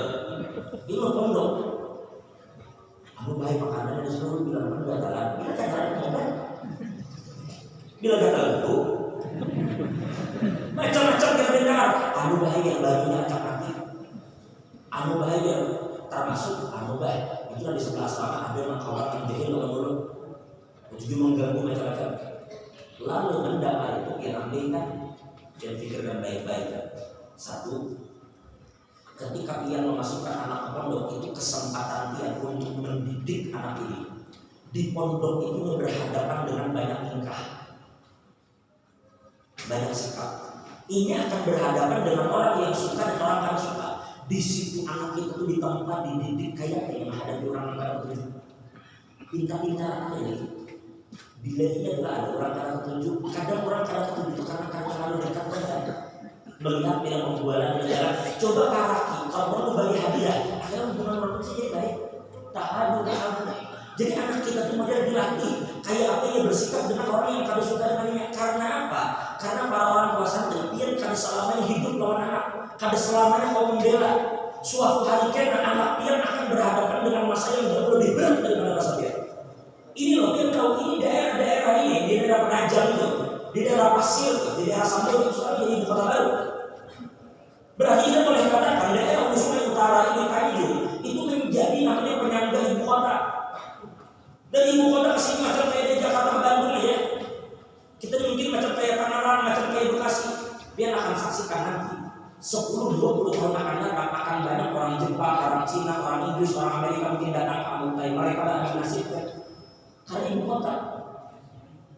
Ini loh pondok. Aku baik makanan dari seluruh bilang kan gatalan. Bila gatalan kan? Bila gatalan itu macam-macam kita dengar. Anu bahaya bayinya acak mati. Anu bahaya termasuk anu bahaya. Itu di sebelah asrama ada yang kawan yang jahil dulu. Itu mengganggu macam-macam. Lalu mendapat itu dirampingkan dan pikirkan baik-baik. Satu, ketika dia memasukkan anak ke pondok itu kesempatan dia untuk mendidik anak ini. Di pondok itu berhadapan dengan banyak tingkah. banyak sikap. Ini akan berhadapan dengan orang yang suka dan orang yang suka. Di situ anak kita tuh ditempa, dididik kayak menghadapi orang yang kadang ketujuh. Pintar-pintar anak ini. Bila ini adalah ada orang kadang ketujuh, kadang orang kadang ketujuh itu karena terlalu dekat dengan melihat bila pembualan negara. Coba karaki, kalau perlu bagi hadiah, akhirnya hubungan orang itu jadi baik. Tahadu. Jadi anak kita tuh model dilatih kayak apa ya bersikap dengan orang yang kada suka dengannya. Karena apa? Karena para orang tua santri biar kada selamanya hidup lawan anak, kada selamanya kau membela. Suatu hari kena anak pian akan berhadapan dengan masa yang jauh lebih berat daripada masa pian. Ini loh pian tahu ini daerah-daerah ini di daerah Penajam itu, di daerah Pasir, di daerah Sambal itu sekarang jadi ibu kota baru. Berarti kita boleh katakan daerah Sungai Utara ini Tanjung itu menjadi namanya penyangga ibu kota. Dari ibu kota ke sini macam kayak di Jakarta ke Bandung ya. Kita mungkin macam kayak Tangerang, macam kayak Bekasi. Dia akan saksikan nanti 10-20 tahun akan datang akan banyak orang Jepang, orang Cina, orang Inggris, orang Amerika mungkin datang ke Amuntai. Mereka akan nasibkan karena ibu kota.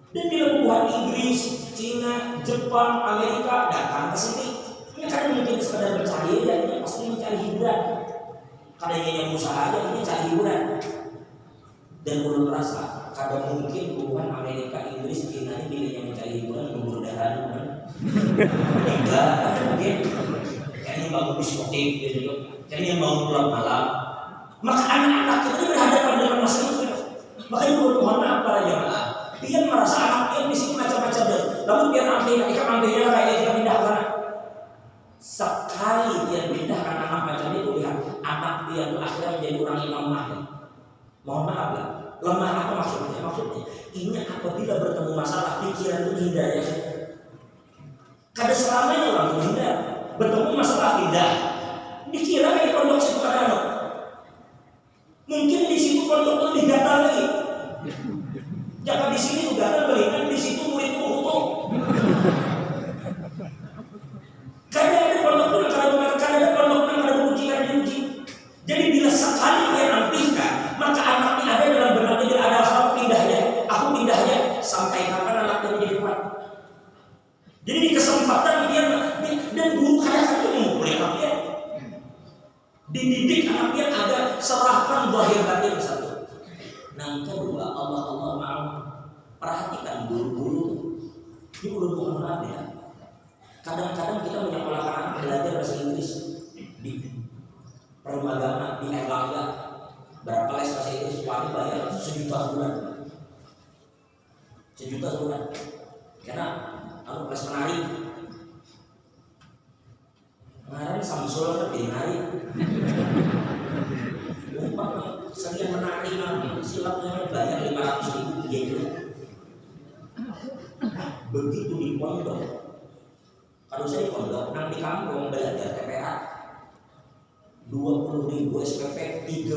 Dan bila bukan Inggris, Cina, Jepang, Amerika datang ke sini, ini kan mungkin sekadar mencari dan ini pasti mencari hiburan. Karena yang usaha aja ini cari hiburan. Dan belum merasa kadang mungkin hubungan Amerika, Inggris, Cina ini pilihnya mencari hiburan memburu darah kan? Enggak, mungkin kayaknya bangun diskotik gitu, kayaknya bangun pulang malam. Maka anak-anak kita ini berhadapan dengan masa itu. Makanya mohon maaf para jemaah, dia merasa anak dia di sini macam-macam deh. Lalu biar ambilnya kayak dia pindah ke mana? Sekali dia pindahkan anak macam itu, lihat anak dia itu akhirnya menjadi orang yang lemah. Mohon maaf ya, lemah apa maksudnya? Maksudnya ini apabila bertemu masalah pikiran itu hindar ya. Kada selamanya orang itu hindar. Bertemu masalah hindar. Dikira kayak pondok situ kada. Mungkin di situ pondok lebih gatal lagi. Jangan di sini juga gatal berikan di situ murid itu utuh. Kada ada pondok pun kada ada pondok pun kada diuji kada diuji. Jadi bila sekali dia nampilkan, maka anaknya ada dalam benaknya bila ada apa aku pindahnya sampai kapan anaknya menjadi kuat. Jadi di kesempatan dia dan guru kadang-kadang memukul anaknya, dididik anaknya agar serahkan zahir batin satu. Yang kedua Allah mau perhatikan guru-guru ini guru maaf ya. Kadang-kadang kita menyekolahkan anak belajar bahasa Inggris di permagama di Erlangga. Berapa les bahasa Inggris wali bayar 1 juta sebulan. 1 juta sebulan. Karena aku les menari. Kemarin Samsul kan menari. Umpak senian menari silatnya bayar 500.000 gitu. Begitu di pondok. Kalau saya di pondok, nanti kampung belajar TPA 20.000 SPP 3